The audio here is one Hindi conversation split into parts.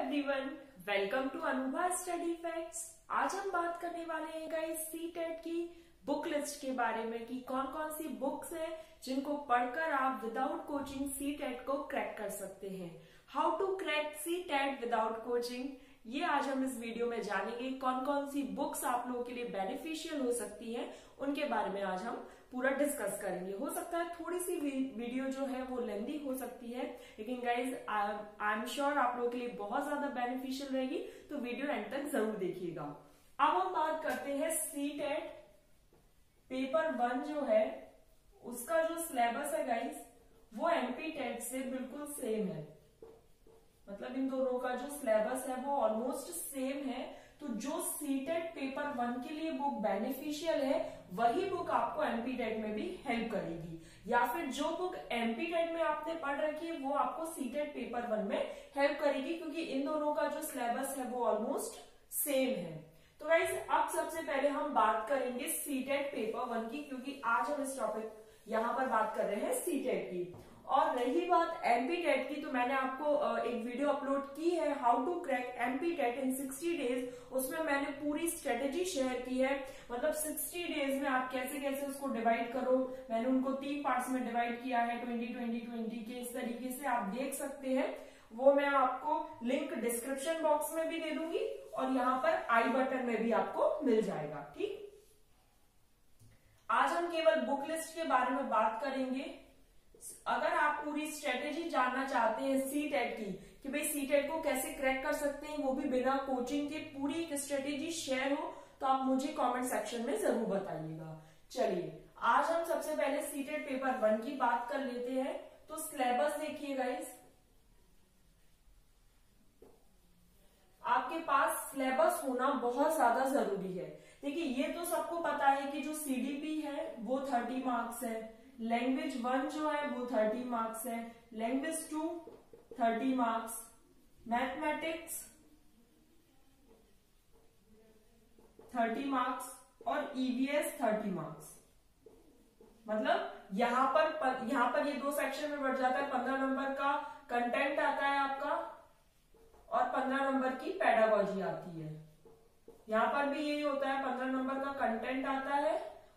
Everyone, welcome to Anubha study facts. आज हम बात करने वाले हैं गाइस सीटेट की बुक लिस्ट के बारे में कि कौन कौन सी बुक्स हैं जिनको पढ़कर आप विदाउट कोचिंग सीटेट को क्रैक कर सकते हैं। How to crack CTET without coaching, ये आज हम इस वीडियो में जानेंगे। कौन कौन सी बुक्स आप लोगों के लिए बेनिफिशियल हो सकती हैं, उनके बारे में आज हम पूरा डिस्कस करेंगे। हो सकता है थोड़ी सी वीडियो जो है वो लेंदी हो सकती है, लेकिन गाइज आई एम श्योर आप लोगों के लिए बहुत ज्यादा बेनिफिशियल रहेगी, तो वीडियो एंड तक जरूर देखिएगा। अब हम बात करते हैं सीटेट पेपर 1 जो है उसका जो सिलेबस है गाइज वो एमपी टेट से बिल्कुल सेम है। मतलब इन दोनों का जो सिलेबस है वो ऑलमोस्ट सेम है। तो जो सीटेट पेपर 1 के लिए बुक बेनिफिशियल है वही बुक आपको एमपी टेट में भी हेल्प करेगी, या फिर जो बुक एमपी टेट में आपने पढ़ रखी है वो आपको सीटेट पेपर 1 में हेल्प करेगी, क्योंकि इन दोनों का जो सिलेबस है वो ऑलमोस्ट सेम है। तो गाइस अब सबसे पहले हम बात करेंगे सीटेट पेपर 1 की, क्योंकि आज हम इस टॉपिक यहाँ पर बात कर रहे हैं सीटेट की। और रही बात एमपी टेट की, तो मैंने आपको एक वीडियो अपलोड की है how to crack MP TET in 60 days. उसमें मैंने पूरी स्ट्रेटेजी शेयर की है, मतलब 60 डेज में आप कैसे कैसे उसको डिवाइड करो। मैंने उनको 3 पार्ट्स में डिवाइड किया है, 20-20-20 के इस तरीके से आप देख सकते हैं। वो मैं आपको लिंक डिस्क्रिप्शन बॉक्स में भी दे दूंगी और यहाँ पर आई बटन में भी आपको मिल जाएगा। ठीक, आज हम केवल बुक लिस्ट के बारे में बात करेंगे। अगर आप पूरी स्ट्रेटेजी जानना चाहते हैं सीटेट की कि भाई सीटेट को कैसे क्रैक कर सकते हैं वो भी बिना कोचिंग के, पूरी एक स्ट्रेटेजी शेयर हो, तो आप मुझे कमेंट सेक्शन में जरूर बताइएगा। चलिए आज हम सबसे पहले सीटेट पेपर 1 की बात कर लेते हैं। तो सिलेबस देखिए गाइस, आपके पास सिलेबस होना बहुत ज्यादा जरूरी है। देखिए ये तो सबको पता है कि जो सीडीपी है वो 30 मार्क्स है, लैंग्वेज 1 जो है वो 30 मार्क्स है, लैंग्वेज 2 30 मार्क्स, मैथमेटिक्स 30 मार्क्स और ईवीएस 30 मार्क्स। मतलब यहाँ पर ये 2 सेक्शन में बढ़ जाता है। 15 नंबर का कंटेंट आता है आपका और 15 नंबर की पेडागोजी आती है। यहाँ पर भी यही होता है, 15 नंबर का कंटेंट आता है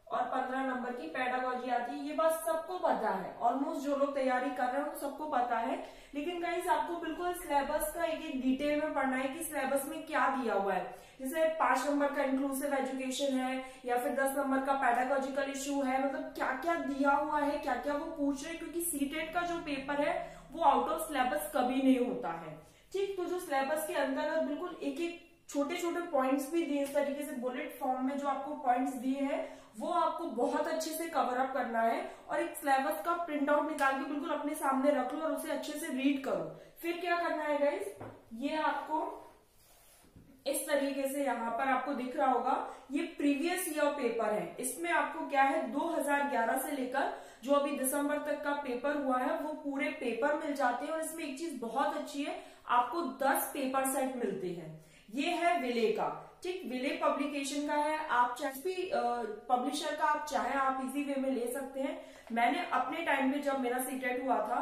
और 15 नंबर की पेडागोजी आती है। ये बात सबको पता है, ऑलमोस्ट जो लोग तैयारी कर रहे हैं उनको सबको पता है। लेकिन गाइस आपको बिल्कुल सिलेबस का एक एक डिटेल में पढ़ना है कि सिलेबस में क्या दिया हुआ है। जैसे 5 नंबर का इंक्लूसिव एजुकेशन है या फिर 10 नंबर का पेडागोजिकल इशू है, मतलब क्या क्या दिया हुआ है, क्या क्या वो पूछ रहे हैं, क्योंकि सीटेट का जो पेपर है वो आउट ऑफ सिलेबस कभी नहीं होता है। ठीक, तो जो सिलेबस के अंतर्गत बिल्कुल एक एक छोटे छोटे पॉइंट्स भी दिए, इस तरीके से बुलेट फॉर्म में जो आपको पॉइंट्स दिए हैं वो आपको बहुत अच्छे से कवर अप करना है। और एक सिलेबस का प्रिंट आउट निकाल के बिल्कुल अपने सामने रख लो और उसे अच्छे से रीड करो। फिर क्या करना है गाइस, ये आपको इस तरीके से यहाँ पर आपको दिख रहा होगा, ये प्रीवियस ईयर पेपर है। इसमें आपको क्या है 2011 से लेकर जो अभी दिसंबर तक का पेपर हुआ है वो पूरे पेपर मिल जाते हैं। और इसमें एक चीज बहुत अच्छी है, आपको 10 पेपर सेट मिलते हैं। ये है विले का, ठीक, विले पब्लिकेशन का है। आप चाहे भी पब्लिशर का आप चाहे आप इजी वे में ले सकते हैं। मैंने अपने टाइम पे जब मेरा सीटेट हुआ था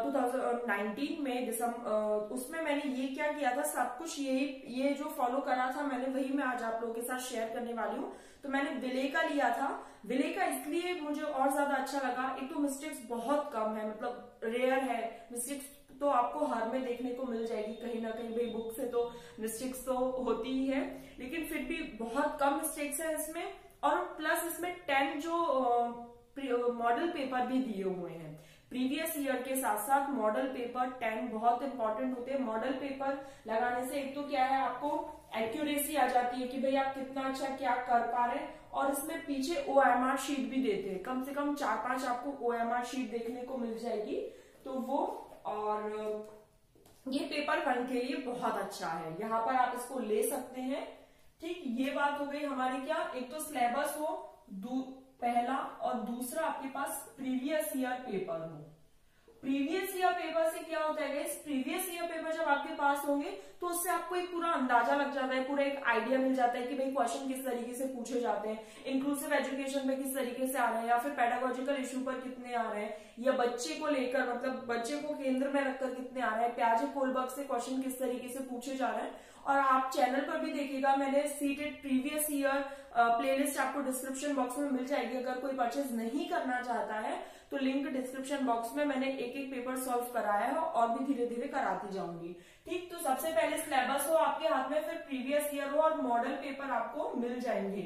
2019 में दिसंबर, उसमें मैंने ये क्या किया था, सब कुछ ये जो फॉलो करा था मैंने, वही मैं आज आप लोगों के साथ शेयर करने वाली हूँ। तो मैंने विले का लिया था। विले का इसलिए मुझे और ज्यादा अच्छा लगा, एक तो मिस्टेक्स बहुत कम है, मतलब रेयर है। मिस्टेक्स तो आपको हर में देखने को मिल जाएगी कहीं ना कहीं, भाई बुक से तो मिस्टेक्स तो होती ही है, लेकिन फिर भी बहुत कम मिस्टेक्स है इसमें। और प्लस इसमें 10 जो मॉडल पेपर भी दिए हुए हैं प्रीवियस ईयर के साथ साथ। मॉडल पेपर 10 बहुत इंपॉर्टेंट होते हैं। मॉडल पेपर लगाने से एक तो क्या है, आपको एक्यूरेसी आ जाती है कि भाई आप कितना अच्छा क्या कर पा रहे हैं। और इसमें पीछे OMR शीट भी देते हैं, कम से कम 4-5 आपको OMR शीट देखने को मिल जाएगी। तो वो, और ये पेपर 1 के लिए बहुत अच्छा है, यहाँ पर आप इसको ले सकते हैं। ठीक, ये बात हो गई हमारी, क्या एक तो सिलेबस हो पहला, और दूसरा आपके पास प्रीवियस ईयर पेपर हो। प्रीवियस ईयर पेपर से क्या होता है, प्रीवियस ईयर पेपर जब आपके पास होंगे तो तो उससे आपको एक पूरा अंदाजा लग जाता है, पूरा एक आइडिया मिल जाता है कि भाई क्वेश्चन किस तरीके से पूछे जाते हैं, इंक्लूसिव एजुकेशन में किस तरीके से आ रहे हैं, या फिर पेडागोजिकल इशू पर कितने आ रहे हैं, या बच्चे को लेकर मतलब बच्चे को केंद्र में रखकर कितने आ रहे हैं, प्याजे कोलबर्ग से क्वेश्चन किस तरीके से पूछे जा रहे हैं। और आप चैनल पर भी देखिएगा, मैंने सीटेड प्रीवियस ईयर प्लेलिस्ट आपको डिस्क्रिप्शन बॉक्स में मिल जाएगी। अगर कोई परचेज नहीं करना चाहता है तो लिंक डिस्क्रिप्शन बॉक्स में मैंने एक एक पेपर सॉल्व कराया है और भी धीरे धीरे कराती जाऊंगी। ठीक, तो सबसे पहले सिलेबस हो आपके हाथ में, फिर प्रीवियस ईयर हो और मॉडल पेपर आपको मिल जाएंगे,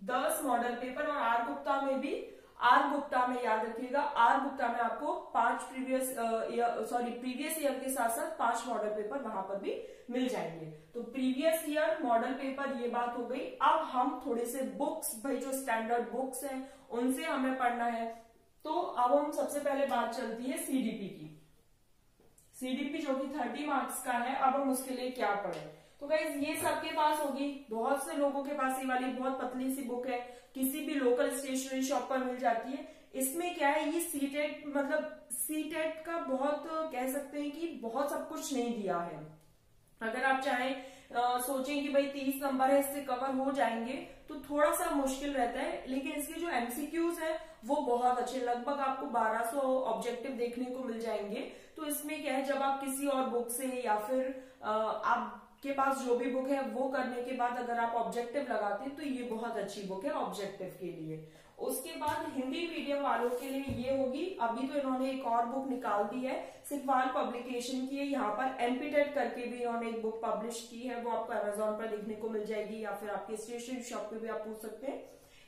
10 मॉडल पेपर। और आर गुप्ता में याद रखिएगा, आर गुप्ता में आपको 5 प्रीवियस ईयर के साथ साथ 5 मॉडल पेपर वहां पर भी मिल जाएंगे। तो प्रीवियस ईयर मॉडल पेपर ये बात हो गई। अब हम थोड़े से बुक्स, भाई जो स्टैंडर्ड बुक्स हैं उनसे हमें पढ़ना है। तो अब हम सबसे पहले बात चलती है सीडीपी की। सीडीपी जो कि 30 मार्क्स का है, अब हम उसके लिए क्या पढ़ें। तो गाइस ये सबके पास होगी, बहुत से लोगों के पास ये वाली बहुत पतली सी बुक है, किसी भी लोकल स्टेशनरी शॉप पर मिल जाती है। इसमें क्या है, ये सीटेट मतलब सीटेट का बहुत कह सकते हैं कि बहुत सब कुछ नहीं दिया है। अगर आप चाहें सोचें कि भाई 30 नंबर है इससे कवर हो जाएंगे तो थोड़ा सा मुश्किल रहता है, लेकिन इसके जो एमसीक्यूज है वो बहुत अच्छे, लगभग आपको 1200 ऑब्जेक्टिव देखने को मिल जाएंगे। तो इसमें क्या है, जब आप किसी और बुक से या फिर आपके पास जो भी बुक है वो करने के बाद अगर आप ऑब्जेक्टिव लगाते हैं तो ये बहुत अच्छी बुक है ऑब्जेक्टिव के लिए। उसके बाद हिंदी मीडियम वालों के लिए ये होगी, अभी तो इन्होंने एक और बुक निकाल दी है, सिकवाल पब्लिकेशन की है, यहाँ पर एमपीटेट करके भी इन्होंने एक बुक पब्लिश की है, वो आपको अमेजोन पर देखने को मिल जाएगी या फिर आपके स्टेशनरी शॉप पे भी आप पूछ सकते हैं।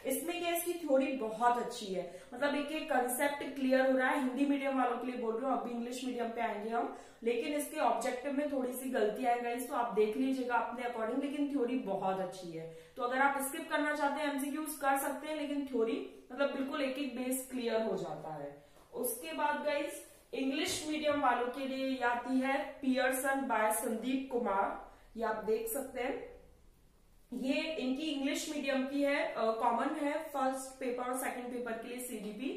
इसमें क्या, इसकी थ्योरी बहुत अच्छी है, मतलब एक एक कंसेप्ट क्लियर हो रहा है। हिंदी मीडियम वालों के लिए बोल रही हूँ, अभी इंग्लिश मीडियम पे आएंगे हम, लेकिन इसके ऑब्जेक्टिव में थोड़ी सी गलती आएगा, इसको आप देख लीजिएगा अपने अकॉर्डिंग, लेकिन थ्योरी बहुत अच्छी है। तो अगर आप स्किप करना चाहते हैं एमसीक्यूज कर सकते हैं, लेकिन थ्योरी मतलब बिल्कुल एक एक बेस क्लियर हो जाता है। उसके बाद गाइस इंग्लिश मीडियम वालों के लिए ये आती है पियर्सन बाय संदीप कुमार, ये आप देख सकते हैं। ये इनकी इंग्लिश मीडियम की है, कॉमन है फर्स्ट पेपर और सेकंड पेपर के लिए सीडीपी।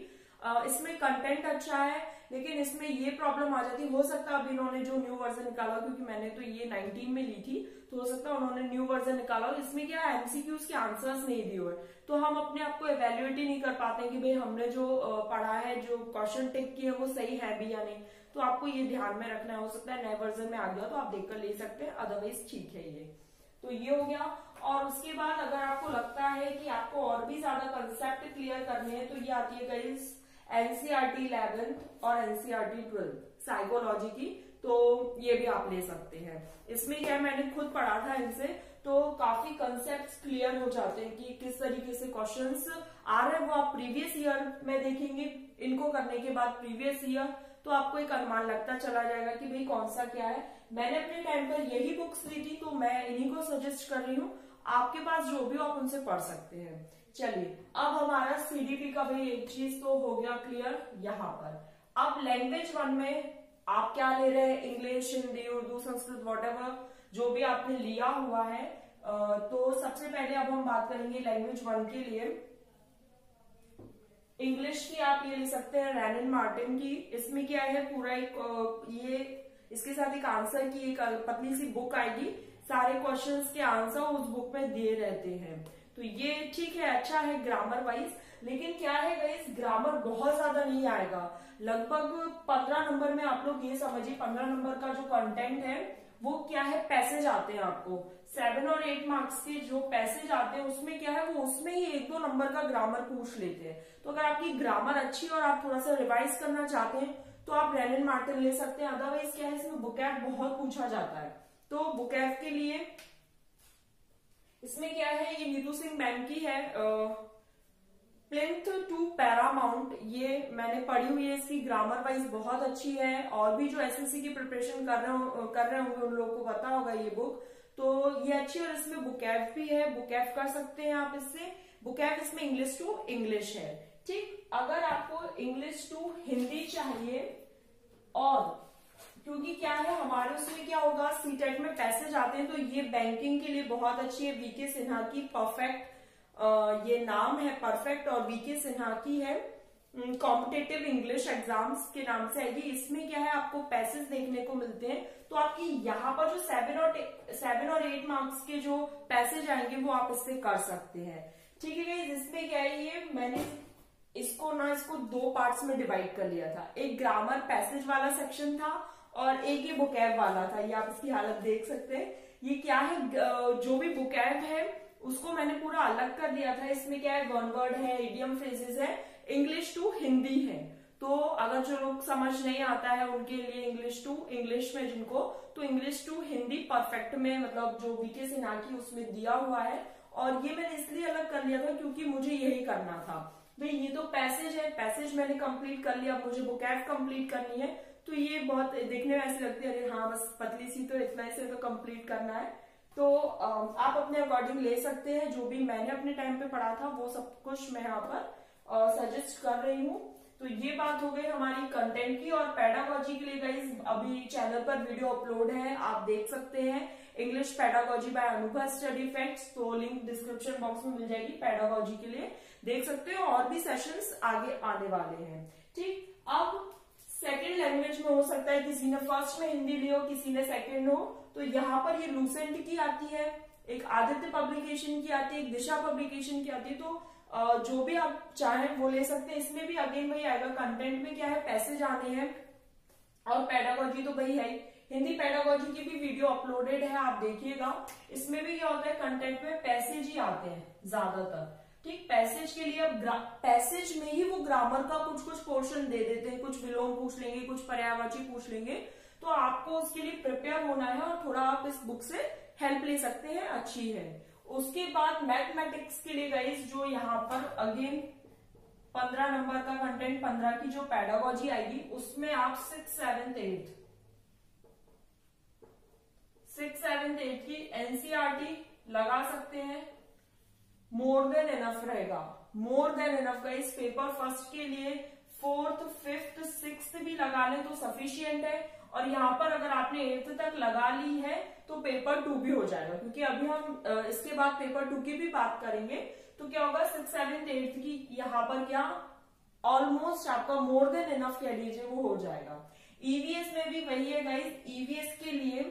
इसमें कंटेंट अच्छा है, लेकिन इसमें ये प्रॉब्लम आ जाती है, हो सकता है अब इन्होंने जो न्यू वर्जन निकाला, क्योंकि मैंने तो ये 19 में ली थी, तो हो सकता है उन्होंने न्यू वर्जन निकाला, इसमें क्या एमसीक्यूज के आंसर्स नहीं दिए हुए, तो हम अपने आप को इवेल्युएट ही नहीं कर पाते कि भाई हमने जो पढ़ा है, जो क्वेश्चन टिक किए वो सही है भी या नहीं। तो आपको ये ध्यान में रखना है, हो सकता है नए वर्जन में आ गया तो आप देखकर ले सकते हैं, अदरवाइज ठीक है ये। तो ये हो गया। और उसके बाद अगर आपको लगता है कि आपको और भी ज्यादा कंसेप्ट क्लियर करने हैं तो ये आती है गाइस एनसीईआरटी 11th और एनसीईआरटी 12th साइकोलॉजी की, तो ये भी आप ले सकते हैं। इसमें क्या मैंने खुद पढ़ा था इनसे, तो काफी कंसेप्ट्स क्लियर हो जाते हैं कि किस तरीके से क्वेश्चंस आ रहे हैं, वो आप प्रीवियस ईयर में देखेंगे, इनको करने के बाद प्रीवियस ईयर, तो आपको एक अनुमान लगता चला जाएगा कि भाई कौन सा क्या है। मैंने अपने टाइम पर यही बुक्स ली थी, तो मैं इन्हीं को सजेस्ट कर रही हूँ, आपके पास जो भी हो आप उनसे पढ़ सकते हैं। चलिए, अब हमारा सीडीपी का भी एक चीज तो हो गया क्लियर यहाँ पर। अब लैंग्वेज 1 में आप क्या ले रहे हैं, इंग्लिश, हिंदी, उर्दू, संस्कृत, वॉटेवर जो भी आपने लिया हुआ है। तो सबसे पहले अब हम बात करेंगे लैंग्वेज 1 के लिए। इंग्लिश की आप ये ले सकते हैं रैनन मार्टिन की। इसमें क्या है, पूरा एक ये इसके साथ एक आंसर की एक पतली सी बुक आएगी, सारे क्वेश्चंस के आंसर उस बुक में दिए रहते हैं। तो ये ठीक है, अच्छा है ग्रामर वाइज, लेकिन क्या है गाइस, ग्रामर बहुत ज्यादा नहीं आएगा, लगभग 15 नंबर में आप लोग ये समझिए 15 नंबर का जो कंटेंट है वो क्या है, पैसेज आते हैं आपको 7 और 8 मार्क्स के जो पैसेज आते हैं, उसमें क्या है, वो उसमें ही 1-2 नंबर का ग्रामर पूछ लेते हैं। तो अगर आपकी ग्रामर अच्छी और आप थोड़ा सा रिवाइज करना चाहते हैं तो आप रैनन मार्टिन ले सकते हैं। अदरवाइज क्या है, इसमें बुकैब बहुत पूछा जाता है, तो बुकैब के लिए इसमें क्या है, ये नीतू सिंह मैम की है, प्लिंथ टू पैरामाउंट, ये मैंने पढ़ी हुई है, इसकी ग्रामर वाइज बहुत अच्छी है। और भी जो एसएससी की प्रिपरेशन कर रहे होंगे उन लोगों को पता होगा ये बुक, तो ये अच्छी। और इसमें बुकैब भी है, बुकैब कर सकते हैं आप इससे। बुकैब इसमें इंग्लिश टू इंग्लिश है, ठीक। अगर आपको इंग्लिश टू हिंदी चाहिए, और क्योंकि क्या है हमारे उसमें क्या होगा, सीटेट में पैसेज आते हैं, तो ये बैंकिंग के लिए बहुत अच्छी है। वीके सिन्हा की परफेक्ट, ये नाम है परफेक्ट और वीके सिन्हा की है। कॉम्पिटेटिव इंग्लिश एग्जाम्स के नाम से आएगी। इसमें क्या है, आपको पैसेज देखने को मिलते हैं, तो आपकी यहाँ पर जो 7 और 8 मार्क्स के जो पैसेज आएंगे वो आप इससे कर सकते हैं। ठीक है गाइस, इसमें क्या है, ये मैंने इसको दो पार्ट्स में डिवाइड कर लिया था। एक ग्रामर पैसेज वाला सेक्शन था और एक ये बुकैब वाला था। ये आप इसकी हालत देख सकते हैं। ये क्या है, जो भी बुकैब है उसको मैंने पूरा अलग कर दिया था। इसमें क्या है, वन वर्ड है, इडियम फ्रेजेस है, इंग्लिश टू हिंदी है। तो अगर जो लोग समझ नहीं आता है उनके लिए इंग्लिश में जिनको, तो इंग्लिश टू हिंदी परफेक्ट में, मतलब जो वीके सिन्हा की उसमें दिया हुआ है। और ये मैंने इसलिए अलग कर लिया था क्योंकि मुझे यही करना था। भाई ये तो पैसेज है, पैसेज मैंने कंप्लीट कर लिया, मुझे बुकैब कंप्लीट करनी है। तो ये बहुत देखने में ऐसे लगती है, अरे हाँ बस पतली सी, तो इतना इसे तो कंप्लीट करना है। तो आप अपने अकॉर्डिंग ले सकते हैं। जो भी मैंने अपने टाइम पे पढ़ा था वो सब कुछ मैं यहाँ पर सजेस्ट कर रही हूँ। तो ये बात हो गई हमारी कंटेंट की। और पेडागोजी के लिए गाइस अभी चैनल पर वीडियो अपलोड है, आप देख सकते हैं। इंग्लिश पेडागोजी बाय अनुभव स्टडी फैक्ट्स, तो लिंक डिस्क्रिप्शन बॉक्स में मिल जाएगी। पेडागोजी के लिए देख सकते हो, और भी सेशंस आगे आने वाले हैं। ठीक, अब सेकेंड लैंग्वेज में हो सकता है किसी ने फर्स्ट में हिंदी ली हो, किसी ने सेकेंड हो। तो यहाँ पर ये लूसेंट की आती है, एक आदित्य पब्लिकेशन की आती है, एक दिशा पब्लिकेशन की आती है। तो जो भी आप चाहें वो ले सकते हैं। इसमें भी अगेन वही आएगा, कंटेंट में क्या है, पैसेज आने हैं, और पेडागोजी तो वही है। हिंदी पेडागोजी की भी वीडियो अपलोडेड है, आप देखिएगा। इसमें भी क्या होता है, कंटेंट में पैसेज ही आते हैं ज्यादातर। ठीक, पैसेज के लिए अब पैसेज में ही वो ग्रामर का कुछ पोर्शन दे देते हैं, कुछ विलोम पूछ लेंगे, कुछ पर्यायवाची पूछ लेंगे। तो आपको उसके लिए प्रिपेयर होना है और थोड़ा आप इस बुक से हेल्प ले सकते हैं, अच्छी है। उसके बाद मैथमेटिक्स के लिए गाइस, जो यहाँ पर अगेन 15 नंबर का कंटेंट, 15 की जो पेडागोजी आएगी, उसमें आप 6, 7, 8 की एनसीईआरटी लगा सकते हैं। मोर देन इनफ रहेगा, more than enough guys. Paper first के लिए 4th, 5th, 6th भी लगा लें तो सफिशियंट है। और यहाँ पर अगर आपने 8th तक लगा ली है तो पेपर 2 भी हो जाएगा, क्योंकि अभी हम इसके बाद पेपर 2 की भी बात करेंगे। तो क्या होगा, 6, 7, 8 की यहाँ पर क्या ऑलमोस्ट आपका मोर देन इनफ कह लीजिए, वो हो जाएगा। ईवीएस में भी वही है गाइस। ईवीएस के लिए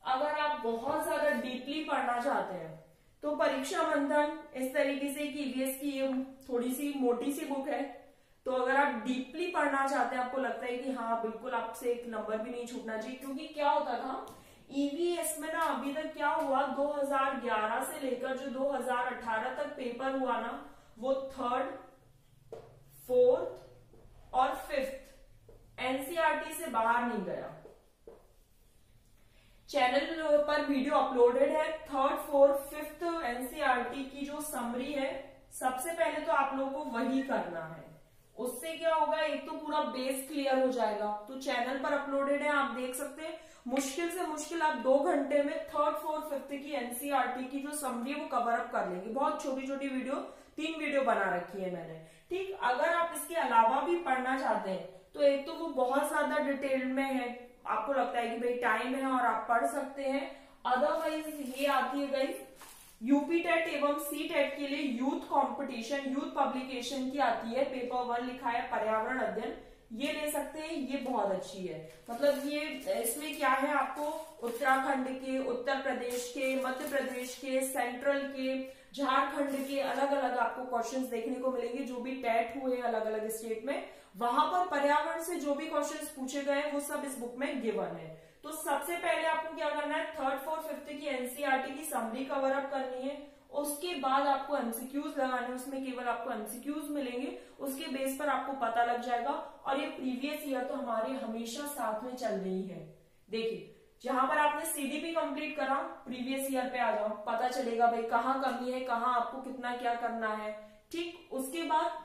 अगर आप बहुत ज्यादा डीपली पढ़ना चाहते हैं तो परीक्षा बंधन इस तरीके से कि ईवीएस की ये थोड़ी सी मोटी सी बुक है। तो अगर आप डीपली पढ़ना चाहते हैं, आपको लगता है कि हाँ बिल्कुल आपसे एक नंबर भी नहीं छूटना चाहिए, क्योंकि क्या होता था ईवीएस में ना, अभी तक क्या हुआ, 2011 से लेकर जो 2018 तक पेपर हुआ ना, वो 3rd, 4th और 5th एनसीईआरटी से बाहर नहीं गया। चैनल पर वीडियो अपलोडेड है। 3rd, 4th, 5th एनसीईआरटी की जो समरी है, सबसे पहले तो आप लोगों को वही करना है। उससे क्या होगा, एक तो पूरा बेस क्लियर हो जाएगा। तो चैनल पर अपलोडेड है, आप देख सकते हैं। मुश्किल से मुश्किल आप 2 घंटे में 3rd, 4th, 5th की एनसीईआरटी की जो समरी है वो कवर अप कर लेंगे। बहुत छोटी छोटी वीडियो, 3 वीडियो बना रखी है मैंने। ठीक, अगर आप इसके अलावा भी पढ़ना चाहते हैं तो एक तो वो बहुत ज्यादा डिटेल में है, आपको लगता है कि भाई टाइम है और आप पढ़ सकते हैं। अदरवाइज ये आती है गाइस यूपी टेट एवं सी टेट के लिए यूथ कंपटीशन, यूथ पब्लिकेशन की आती है। पेपर 1 लिखा है पर्यावरण अध्ययन, ये ले सकते हैं, ये बहुत अच्छी है। मतलब ये इसमें क्या है, आपको उत्तराखंड के, उत्तर प्रदेश के, मध्य प्रदेश के, सेंट्रल के, झारखंड के अलग अलग आपको क्वेश्चंस देखने को मिलेंगे। जो भी टेट हुए अलग अलग स्टेट में, वहां पर पर्यावरण से जो भी क्वेश्चंस पूछे गए वो सब इस बुक में गिवन है। तो सबसे पहले आपको क्या करना है, 3rd, 4th, 5th की एनसीईआरटी की समरी कवर अप करनी है। उसके बाद आपको एमसीक्यूज लगाने, उसमें केवल आपको एमसीक्यूज मिलेंगे, उसके बेस पर आपको पता लग जाएगा। और ये प्रीवियस ईयर तो हमारे हमेशा साथ में चल रही है। देखिए, जहां पर आपने सीडीपी कंप्लीट करा, प्रीवियस ईयर पे आ जाओ, पता चलेगा भाई कहाँ कमी है, कहाँ आपको कितना क्या करना है। ठीक, उसके बाद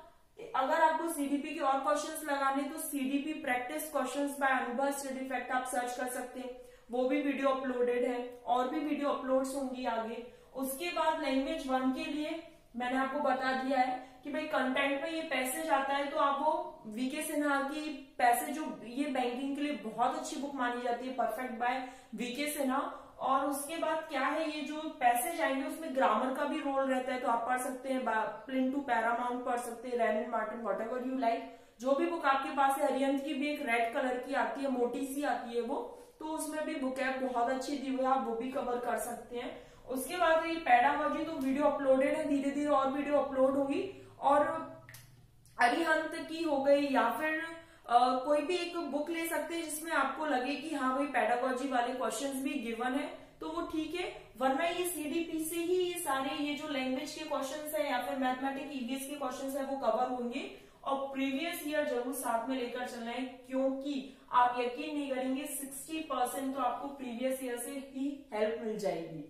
अगर आपको सीडीपी के और क्वेश्चंस लगाने तो सीडीपी प्रैक्टिस क्वेश्चंस बाय अनुभव स्टडी फैक्ट आप सर्च कर सकते हैं, वो भी वीडियो अपलोडेड है। और भी वीडियो अपलोड्स होंगी आगे। उसके बाद लैंग्वेज 1 के लिए मैंने आपको बता दिया है कि भाई कंटेंट में ये पैसेज आता है, तो आप वो वीके सिन्हा की पैसेज, जो ये बैंकिंग के लिए बहुत अच्छी बुक मानी जाती है, परफेक्ट बाय वीके सिन्हा, और उसके बाद क्या है, ये जो पैसेज आएंगे उसमें ग्रामर का भी रोल रहता है, तो आप पढ़ सकते हैं, प्लिन टू पैरामाउंट पढ़ सकते हैं, Wren and Martin, whatever you like. जो भी बुक आपके पास है, अरिहंत की भी एक रेड कलर की आती है, मोटी सी आती है वो, तो उसमें भी बुक है बहुत अच्छी दी हुई है, आप वो भी कवर कर सकते हैं। उसके बाद ये पेडागॉजी, तो वीडियो अपलोडेड है, धीरे धीरे और वीडियो अपलोड होगी। और अरिहंत की हो गई, या फिर कोई भी एक बुक ले सकते हैं जिसमें आपको लगे कि हाँ भाई पेडागॉजी वाले क्वेश्चंस भी गिवन है, तो वो ठीक है। वरना ये सीडीपी से ही ये सारे ये जो लैंग्वेज के क्वेश्चंस है या फिर मैथमेटिक्स ईवीएस के क्वेश्चंस है वो कवर होंगे। और प्रीवियस ईयर जरूर साथ में लेकर चलना है, क्योंकि आप यकीन नहीं करेंगे 60% तो आपको प्रीवियस ईयर से ही हेल्प मिल जाएगी,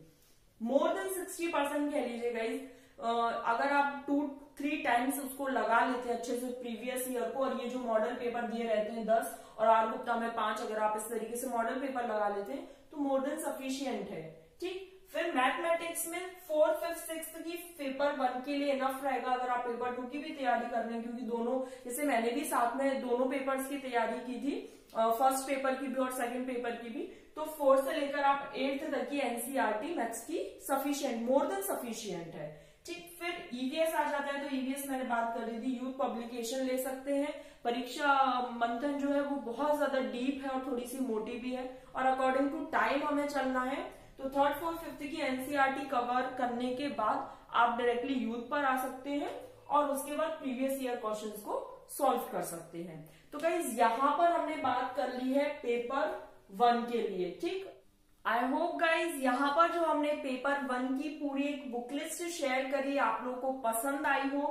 मोर देन 60% कह लीजिए गाइज। अगर आप 2-3 टाइम्स उसको लगा लेते हैं अच्छे से प्रीवियस ईयर को, और ये जो मॉडल पेपर दिए रहते हैं 10 और आर गुप्ता में 5, अगर आप इस तरीके से मॉडल पेपर लगा लेते हैं तो मोर देन सफिशियंट है, ठीक। फिर मैथमेटिक्स में 4th, 5th, 6th की पेपर 1 के लिए इनफ रहेगा, अगर आप पेपर 2 की भी तैयारी कर रहे हैं, क्योंकि दोनों, जैसे मैंने भी साथ में दोनों पेपर्स की तैयारी की थी, फर्स्ट पेपर की भी और सेकंड पेपर की भी, तो 4th से लेकर आप 8th तक की एनसीईआरटी मैथ्स की सफिशियंट, मोर देन सफिशियंट है, ठीक। फिर ईवीएस आ जाता है, तो ईवीएस मैंने बात कर रही थी, यूथ पब्लिकेशन ले सकते हैं। परीक्षा मंथन जो है वो बहुत ज्यादा डीप है और थोड़ी सी मोटी भी है, और अकॉर्डिंग टू टाइम हमें चलना है, तो 3rd, 4th, 5th की एनसीईआरटी कवर करने के बाद आप डायरेक्टली यूथ पर आ सकते हैं और उसके बाद प्रीवियस ईयर क्वेश्चंस को सॉल्व कर सकते हैं। तो गाइस यहाँ पर हमने बात कर ली है पेपर 1 के लिए, ठीक। आई होप गाइज यहाँ पर जो हमने पेपर 1 की पूरी एक बुक लिस्ट शेयर करी आप लोगों को पसंद आई हो,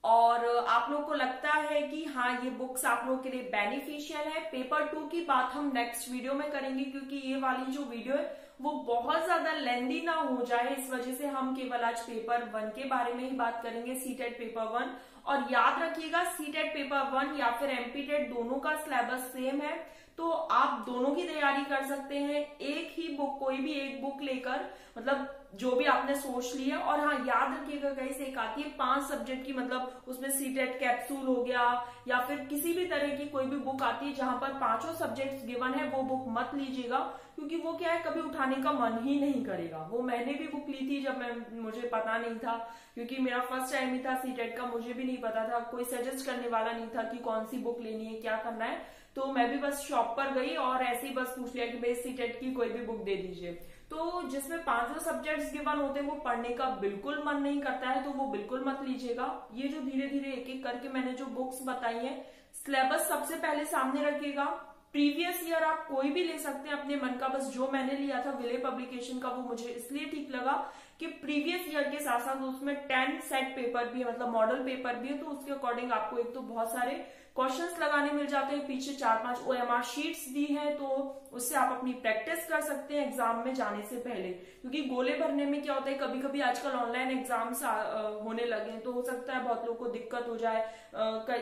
और आप लोग को लगता है कि हाँ ये बुक्स आप लोग के लिए बेनिफिशियल है। पेपर 2 की बात हम नेक्स्ट वीडियो में करेंगे, क्योंकि ये वाली जो वीडियो है वो बहुत ज्यादा लेंदी ना हो जाए, इस वजह से हम केवल आज पेपर 1 के बारे में ही बात करेंगे, सीटेट पेपर 1। और याद रखिएगा सीटेट पेपर 1 या फिर एमपीटेट दोनों का सिलेबस सेम है, तो आप दोनों की तैयारी कर सकते हैं एक ही बुक, कोई भी एक बुक लेकर, मतलब जो भी आपने सोच लिया। और हाँ याद रखिएगा गाइस, एक आती है 5 सब्जेक्ट की, मतलब उसमें सीटेट कैप्सूल हो गया या फिर किसी भी तरह की कोई भी बुक आती है जहां पर 5 सब्जेक्ट्स गिवन है, वो बुक मत लीजिएगा, क्योंकि वो क्या है कभी उठाने का मन ही नहीं करेगा। वो मैंने भी बुक ली थी जब मुझे पता नहीं था, क्योंकि मेरा फर्स्ट टाइम ही था सीटेट का, मुझे भी नहीं पता था, कोई सजेस्ट करने वाला नहीं था कि कौन सी बुक लेनी है, क्या करना है, तो मैं भी बस शॉप पर गई और ऐसे ही बस पूछ लिया कि भाई सीटेट की कोई भी बुक दे दीजिए। तो जिसमें 5 सब्जेक्ट्स गिवन होते हैं वो पढ़ने का बिल्कुल मन नहीं करता है, तो वो बिल्कुल मत लीजिएगा। ये जो धीरे धीरे एक एक करके मैंने जो बुक्स बताई है, सिलेबस सबसे पहले सामने रखिएगा। प्रीवियस ईयर आप कोई भी ले सकते हैं अपने मन का, बस जो मैंने लिया था विले पब्लिकेशन का, वो मुझे इसलिए ठीक लगा कि प्रीवियस ईयर के साथ साथ उसमें 10 सेट पेपर भी है, मतलब मॉडल पेपर भी है, तो उसके अकॉर्डिंग आपको एक तो बहुत सारे क्वेश्चंस लगाने मिल जाते हैं, पीछे 4-5 OMR शीट्स दी है, तो उससे आप अपनी प्रैक्टिस कर सकते हैं एग्जाम में जाने से पहले। क्योंकि गोले भरने में क्या होता है, कभी कभी आजकल ऑनलाइन एग्जाम्स होने लगे हैं, तो हो सकता है बहुत लोगों को दिक्कत हो जाए,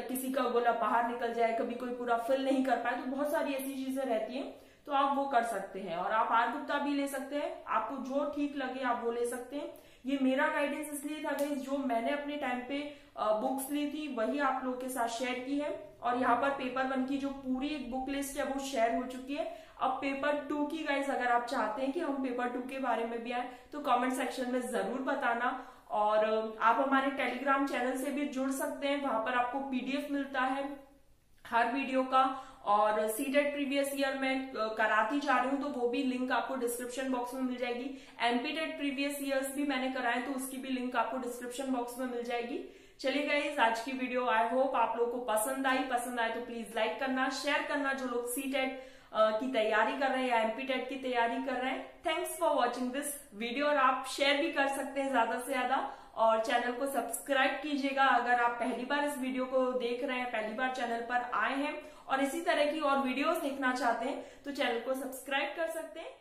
किसी का गोला बाहर निकल जाए, कभी कोई पूरा फिल नहीं कर पाए, तो बहुत सारी ऐसी चीजें रहती हैं, तो आप वो कर सकते हैं। और आप आर गुप्ता भी ले सकते हैं, आपको जो ठीक लगे आप वो ले सकते हैं। ये मेरा गाइडेंस इसलिए था गाइस, जो मैंने अपने टाइम पे बुक्स ली थी वही आप लोगों के साथ शेयर की है, और यहाँ पर पेपर 1 की जो पूरी एक बुक लिस्ट है वो शेयर हो चुकी है। अब पेपर 2 की गाइस अगर आप चाहते हैं कि हम पेपर 2 के बारे में भी आए तो कमेंट सेक्शन में जरूर बताना, और आप हमारे टेलीग्राम चैनल से भी जुड़ सकते हैं, वहां पर आपको PDF मिलता है हर वीडियो का। और सीटेट प्रीवियस ईयर में कराती जा रही हूँ, तो वो भी लिंक आपको डिस्क्रिप्शन बॉक्स में मिल जाएगी। एमपीटेट प्रीवियस ईयर्स भी मैंने कराए, तो उसकी भी लिंक आपको डिस्क्रिप्शन बॉक्स में मिल जाएगी। चलिए गाइस, आज की वीडियो आई होप आप लोगों को पसंद आए तो प्लीज लाइक करना, शेयर करना, जो लोग सीटेट की तैयारी कर रहे हैं या एमपीटेट की तैयारी कर रहे हैं। Thanks for watching this video, और आप शेयर भी कर सकते हैं ज्यादा से ज्यादा, और चैनल को सब्सक्राइब कीजिएगा अगर आप पहली बार इस वीडियो को देख रहे हैं, पहली बार चैनल पर आए हैं और इसी तरह की और वीडियोस देखना चाहते हैं, तो चैनल को सब्सक्राइब कर सकते हैं।